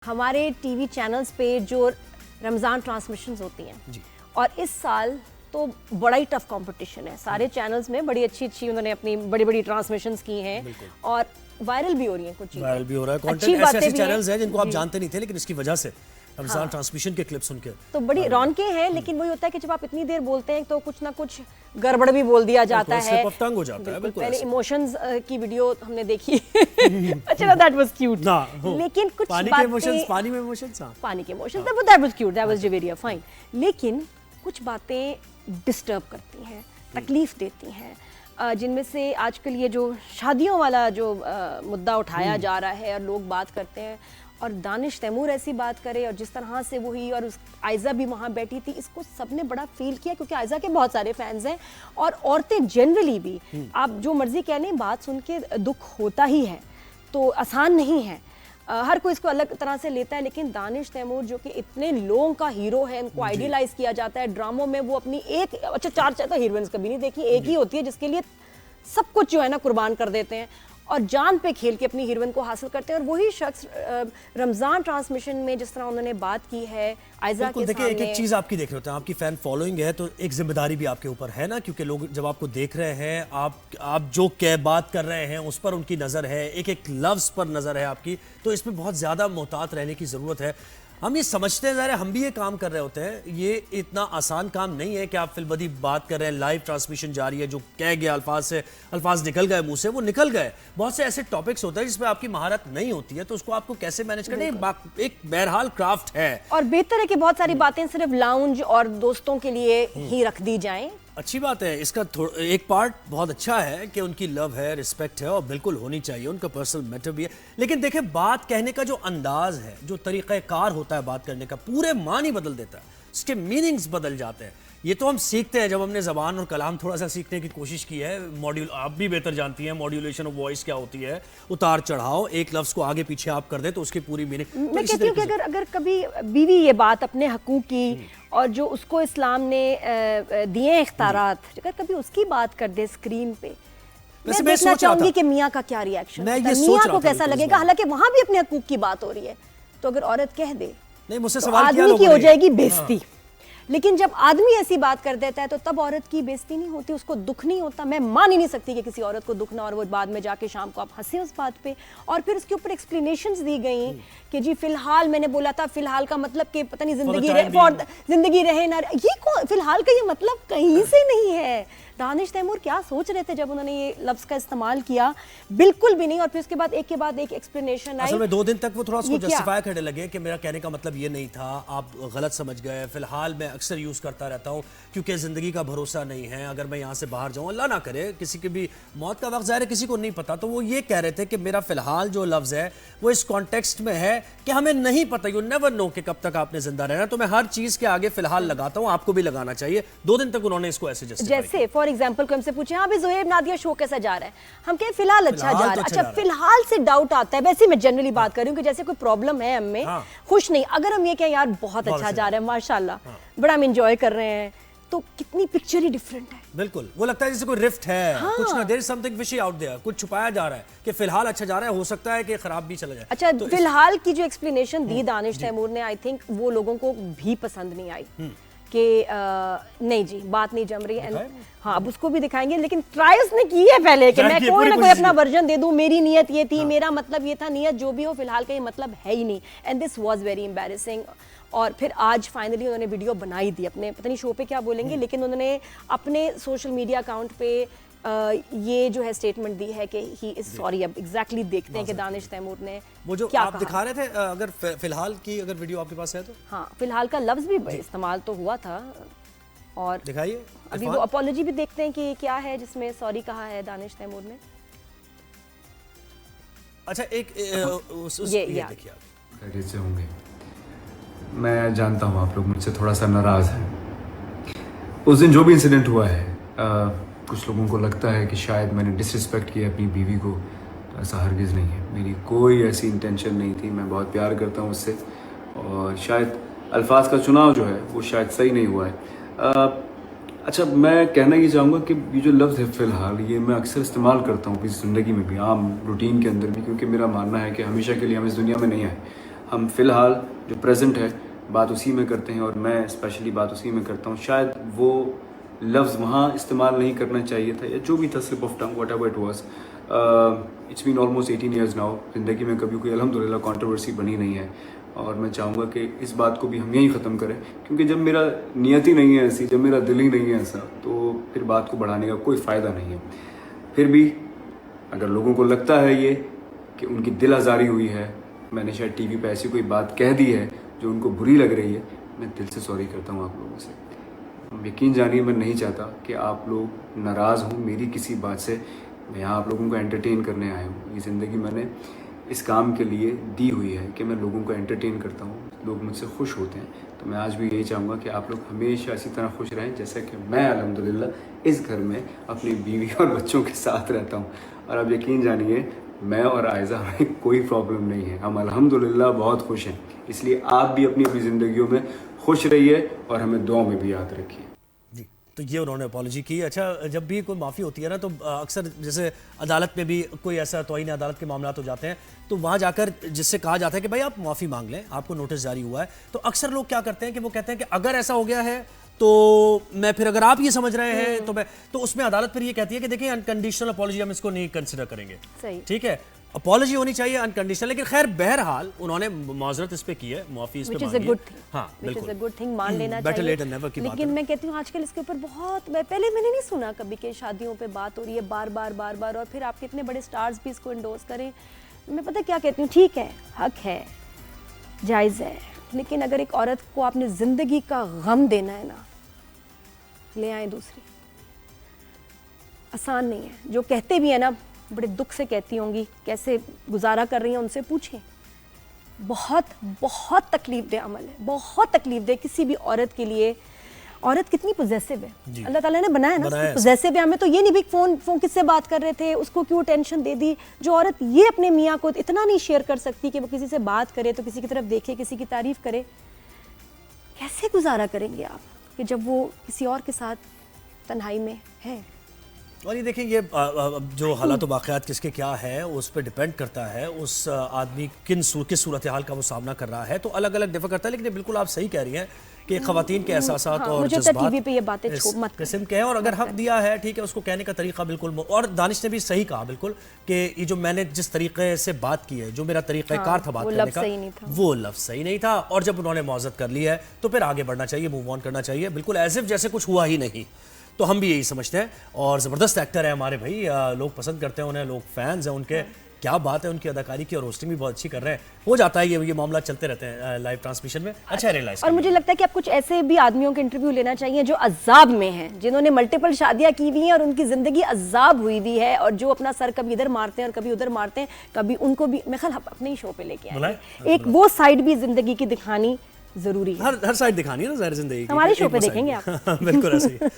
हमारे TV channels पे जो रमज़ान ट्रांसमिशंस होती हैं और इस साल तो बड़ा ही टफ कंपटीशन है। सारे चैनल्स में बड़ी अच्छी उन्होंने अपनी बड़ी बड़ी ट्रांसमिशंस की हैं और वायरल भी हो रही हैं कुछ चीज़ें। वायरल भी हो रहा है कंटेंट, ऐसे चैनल्स हैं जिनको आप जानते नहीं थे लेकिन इसकी वजह से रमज़ान ट्रांसमिशन के क्लिप सुनकर तो बड़ी रौनकें हैं। लेकिन वही होता है कि जब आप इतनी देर बोलते हैं तो कुछ ना कुछ गड़बड़ भी बोल दिया जाता है, तंग हो जाता है। बिल्कुल पहले इमोशंस की वीडियो हमने देखी अच्छा दैट वाज क्यूट, लेकिन कुछ पानी के इमोशंस, पानी में इमोशंस, पानी के emotions that was cute, that was Javeria fine. लेकिन कुछ बातें डिस्टर्ब करती हैं, तकलीफ देती हैं, जिनमें से आजकल ये जो शादियों वाला जो मुद्दा उठाया जा रहा है और लोग बात करते हैं और दानिश तैमूर ऐसी बात करे और जिस तरह से वो हुई और उस आयज़ा भी वहाँ बैठी थी, इसको सबने बड़ा फील किया क्योंकि आयज़ा के बहुत सारे फैंस हैं और औरतें जनरली भी, आप जो मर्जी कह लें, बात सुन के दुख होता ही है, तो आसान नहीं है। हर कोई इसको अलग तरह से लेता है, लेकिन दानिश तैमूर जो कि इतने लोगों का हीरो है, इनको आइडियलाइज किया जाता है ड्रामों में, वो अपनी एक चार तो हीरोइंस कभी नहीं देखी, एक ही होती है जिसके लिए सब कुछ जो है ना कुर्बान कर देते हैं और जान पे खेल के अपनी हीरोइन को हासिल करते हैं। और वही शख्स रमज़ान ट्रांसमिशन में जिस तरह उन्होंने बात की है आयज़ा के सामने, एक चीज़ आपकी देख रहे होते हैं, आपकी फैन फॉलोइंग है तो एक जिम्मेदारी भी आपके ऊपर है ना, क्योंकि लोग जब आपको देख रहे हैं, आप जो बात कर रहे हैं उस पर उनकी नज़र है, एक एक लफ्ज़ पर नज़र है आपकी, तो इसमें बहुत ज़्यादा मोहतात रहने की ज़रूरत है। हम ये समझते हैं, ज़ाहिर है हम भी ये काम कर रहे होते हैं, ये इतना आसान काम नहीं है कि आप फिल्मबदी बात कर रहे हैं, लाइव ट्रांसमिशन जारी है, जो कह गया अल्फाज से अल्फाज निकल गए मुंह से, वो निकल गए। बहुत से ऐसे टॉपिक्स होते हैं जिसमें आपकी महारत नहीं होती है, तो उसको आपको कैसे मैनेज करना एक बहरहाल क्राफ्ट है। और बेहतर है कि बहुत सारी बातें सिर्फ लाउंज और दोस्तों के लिए ही रख दी जाएं। अच्छी बात है, इसका एक पार्ट बहुत अच्छा है कि उनकी लव है, रिस्पेक्ट है और बिल्कुल होनी चाहिए, उनका पर्सनल मैटर भी है। लेकिन देखें, बात कहने का जो अंदाज है, जो तरीक़ाकार होता है बात करने का, पूरे मानी बदल देता है, इसके मीनिंग्स बदल जाते हैं। ये तो हम सीखते हैं जब हमने ज़बान और कलाम थोड़ा सा सीखने की कोशिश की है। आप भी बेहतर जानती हैं मॉड्यूलेशन ऑफ वॉइस क्या होती है, उतार चढ़ाव, एक लफ्ज़ को आगे पीछे आप कर दें तो उसकी पूरी मीनिंग। मैं कहती हूँ कि अगर कभी बीवी ये बात अपने हकूक़ की और जो उसको इस्लाम ने दिए इख्तियारात, अगर कभी उसकी बात कर दे स्क्रीन पे, मैं देखना चाहूंगी कि मियाँ का क्या रिएक्शन, मियाँ को कैसा लगेगा। हालांकि वहाँ भी अपने हकूक़ की बात हो रही है, तो अगर औरत कह दे नहीं, मुझसे तो आदमी की हो जाएगी बेइज्जती। लेकिन जब आदमी ऐसी बात कर देता है तो तब औरत की बेइज्जती नहीं होती, उसको दुख नहीं होता। मैं मान ही नहीं सकती कि किसी औरत को दुख ना, और वो बाद में जाके शाम को आप हंसे उस बात पे। और फिर उसके ऊपर एक्सप्लेनेशंस दी गई कि जी फिलहाल मैंने बोला था, फिलहाल का मतलब कि पता नहीं जिंदगी रहे ना, ये फिलहाल का ये मतलब कहीं से नहीं है। दानिश तैमूर क्या सोच रहे थे जब उन्होंने ये लफ्ज़ का इस्तेमाल किया? बिल्कुल भी नहीं। और फिर उसके बाद एक के बाद एक एक्सप्लेनेशन आई। असल में 2 दिन तक वो थोड़ा उसको जस्टिफाई करने लगे कि मेरा कहने का मतलब ये नहीं था, आप गलत समझ गए। फिलहाल मैं अक्सर यूज़ करता रहता हूँ क्योंकि ज़िंदगी का भरोसा नहीं है, अगर मैं यहाँ से बाहर जाऊँ, अल्लाह ना करे, किसी की भी मौत का वक्त ज़ाहिर है किसी को नहीं पता, तो वो ये कह रहे थे कि मेरा फ़िलहाल जो लफ्ज़ है वो इस कॉन्टेक्स्ट में है कि हमें नहीं पता, यू नेवर नो कि कब तक आपने जिंदा रहना, तो मैं हर चीज़ के आगे फ़िलहाल लगाता हूँ, आपको भी लगाना चाहिए। 2 दिन तक उन्होंने इसको ऐसे जैसे फॉर एग्जाम्पल को हमसे पूछे, हाँ भाई ज़ोहैब नादिया शो कैसा जा रहा है, हम कहें फिलहाल अच्छा जा रहा है। अच्छा, फिलहाल से डाउट आता है। वैसे मैं जनरली बात कर रही हूँ कि जैसे कोई प्रॉब्लम है हमें, खुश नहीं, अगर हम ये कहें यार बहुत अच्छा जा रहा है, माशाल्लाह बड़ा हम एंजॉय कर रहे हैं, तो कितनी पिक्चर ही डिफरेंट है। बिल्कुल, वो लगता है जैसे कोई रिफ्ट है, कुछ ना, there is something fishy out there, कुछ छुपाया जा रहा है कि फिलहाल अच्छा जा रहा है, हो सकता है कि खराब भी चला जाए। अच्छा, तो फिलहाल की जो एक्सप्लेनेशन दी दानिश तैमूर ने, आई थिंक वो लोगों को भी पसंद नहीं आई कि नहीं जी बात नहीं जम रही है। हाँ, अब उसको भी दिखाएंगे, लेकिन ट्राई उसने की है पहले कि मैं कोई ना कोई अपना वर्जन दे दूं, मेरी नीयत ये थी, मेरा मतलब ये था, नीयत जो भी हो, फिलहाल का ये मतलब है ही नहीं, and this was very embarrassing. और फिर आज फाइनली उन्होंने वीडियो बनाई दी अपने, पता नहीं शो पे क्या बोलेंगे, लेकिन उन्होंने अपने सोशल मीडिया अकाउंट पे ये जो है स्टेटमेंट दी है कि ही इज सॉरी। अब एग्जैक्टली देखते हैं कि दानिश तैमूर ने वो जो क्या आप दिखा रहे थे, अगर फिलहाल की अगर वीडियो आपके पास है तो हाँ, फिलहाल का लफ्ज भी इस्तेमाल तो हुआ था, और दिखाइए अभी वो अपॉलॉजी भी देखते हैं कि क्या है जिसमें सॉरी कहा है दानिश तैमूर ने। अच्छा, एक ये देखिए, खैरियत से होंगे। मैं जानता हूँ आप लोग मुझसे थोड़ा सा नाराज़ हैं। उस दिन जो भी इंसिडेंट हुआ है, कुछ लोगों को लगता है कि शायद मैंने डिसरिस्पेक्ट किया अपनी बीवी को, तो ऐसा हरगिज़ नहीं है। मेरी कोई ऐसी इंटेंशन नहीं थी। मैं बहुत प्यार करता हूँ उससे, और शायद अल्फाज का चुनाव जो है वो शायद सही नहीं हुआ है। अच्छा, मैं कहना ये चाहूँगा कि ये जो लफ्ज़ है फ़िलहाल, ये मैं अक्सर इस्तेमाल करता हूँ अपनी ज़िंदगी में भी, आम रूटीन के अंदर भी, क्योंकि मेरा मानना है कि हमेशा के लिए हम इस दुनिया में नहीं आए, हम फिलहाल जो प्रेजेंट है बात उसी में करते हैं और मैं स्पेशली बात उसी में करता हूँ। शायद वो लफ्ज़ वहाँ इस्तेमाल नहीं करना चाहिए था या जो भी था, slip of tongue, whatever it was. It's been almost 18 years now. ज़िंदगी में कभी कोई अल्हम्दुलिल्लाह कंट्रोवर्सी बनी नहीं है और मैं चाहूँगा कि इस बात को भी हम यहीं ख़त्म करें, क्योंकि जब मेरा नियत ही नहीं है ऐसी, जब मेरा दिल ही नहीं है ऐसा, तो फिर बात को बढ़ाने का कोई फ़ायदा नहीं है। फिर भी अगर लोगों को लगता है ये कि उनकी दिल आज़ारी हुई है, मैंने शायद टीवी पे ऐसी कोई बात कह दी है जो उनको बुरी लग रही है, मैं दिल से सॉरी करता हूँ आप लोगों से। यकीन जानिए मैं नहीं चाहता कि आप लोग नाराज़ हों मेरी किसी बात से। मैं यहाँ आप लोगों को एंटरटेन करने आया हूँ। ये ज़िंदगी मैंने इस काम के लिए दी हुई है कि मैं लोगों को एंटरटेन करता हूँ, लोग मुझसे खुश होते हैं। तो मैं आज भी यही चाहूँगा कि आप लोग हमेशा इसी तरह खुश रहें जैसे कि मैं अल्हम्दुलिल्लाह इस घर में अपनी बीवी और बच्चों के साथ रहता हूँ। और अब यकीन जानिए मैं और आयज़ा में कोई प्रॉब्लम नहीं है, हम अल्हम्दुलिल्लाह बहुत खुश हैं। इसलिए आप भी अपनी अपनी ज़िंदगियों में खुश रहिए और हमें दुआ में भी याद रखिए। जी, तो ये उन्होंने अपॉलॉजी की। अच्छा, जब भी कोई माफ़ी होती है ना, तो अक्सर जैसे अदालत में भी कोई ऐसा तौहीन अदालत के मामला हो जाते हैं, तो वहाँ जाकर जिससे कहा जाता है कि भाई आप माफ़ी मांग लें, आपको नोटिस जारी हुआ है, तो अक्सर लोग क्या करते हैं कि वो कहते हैं कि अगर ऐसा हो गया है तो मैं फिर, अगर आप ये समझ रहे हैं तो मैं, तो उसमें अदालत फिर ये कहती है कि देखिए अनकंडीशनल अपॉलॉजी हम इसको नहीं कंसिडर करेंगे। सही। ठीक है, अपॉलॉजी होनी चाहिए अनकंडीशनल, लेकिन खैर बहरहाल उन्होंने माजरत इस पे की है, माफी इस पे Which is मांगी a है। good thing. हाँ Which बिल्कुल, is a good thing, मान लेना better चाहिए। late than never की बात लेकिन है। मैं कहती हूँ आजकल इसके ऊपर बहुत, पहले मैंने नहीं सुना कभी कि शादियों पे बात हो रही है बार बार और फिर आपके इतने बड़े स्टार्स भी इसको इंडोर्स करें। मैं पता क्या कहती हूँ, ठीक है, हक है, जायज़ है, लेकिन अगर एक औरत को आपने ज़िंदगी का गम देना है ना, ले आए दूसरी। आसान नहीं है। जो कहते भी हैं ना, बड़े दुख से कहती होंगी, कैसे गुजारा कर रही हैं उनसे पूछें। बहुत बहुत तकलीफ दे अमल है, बहुत तकलीफ दे किसी भी औरत के लिए। औरत कितनी पोजेसिव है, अल्लाह ताला ने बनाया ना, पोजेसिव है। हमें तो ये नहीं भी फोन किससे बात कर रहे थे, उसको क्यों टेंशन दे दी। जो औरत ये अपने मियाँ को इतना नहीं शेयर कर सकती कि वो किसी से बात करे तो किसी की तरफ देखे, किसी की तारीफ करे, कैसे गुजारा करेंगे आप कि जब वो किसी और के साथ तन्हाई में है। और ये देखिए, ये जो हालात वाक़यात किसके क्या है उस पर डिपेंड करता है, उस आदमी किस सूरत हाल का वो सामना कर रहा है, तो अलग अलग डिफर करता है। लेकिन बिल्कुल आप सही कह रही हैं कि ख़वातीन के एहसासात और जज्बात टीवी पे ये बातें मत किस्म के हैं, और अगर हक दिया है, ठीक है, उसको कहने का तरीका बिल्कुल। और दानिश ने भी सही कहा बिल्कुल कि ये जो मैंने जिस तरीके से बात की है, जो मेरा तरीक़ाकार था बात करने का, वो लफ्ज़ सही नहीं था। और जब उन्होंने मौज़रत कर ली है तो फिर आगे बढ़ना चाहिए, मूव ऑन करना चाहिए, बिल्कुल एज इफ जैसे कुछ हुआ ही नहीं। तो हम भी यही समझते हैं। और ज़बरदस्त एक्टर है हमारे भाई, लोग पसंद करते हैं उन्हें, लोग फैंस हैं उनके। क्या बात है उनकी अदाकारी की, और होस्टिंग भी बहुत अच्छी कर रहे हैं। हो जाता है ये मामला चलते रहते हैं लाइव ट्रांसमिशन में। अच्छा रियलाइज। और मुझे लगता है कि आप कुछ ऐसे भी आदमियों के इंटरव्यू लेना चाहिए जो अजाब में हैं, जिन्होंने मल्टीपल शादियां की हुई हैं और उनकी ज़िंदगी अजाब हुई हुई है, और जो अपना सर कभी इधर मारते हैं और कभी उधर मारते हैं, कभी उनको भी मैं ख्याल अपने ही शो पे लेके आएंगे। एक वो साइड भी ज़िंदगी की दिखानी जरूरी है। हर साइड दिखानी है ना ज़ाहिर ज़िंदगी की। हमारे शो पे देखेंगे आप। बिल्कुल ऐसे ही।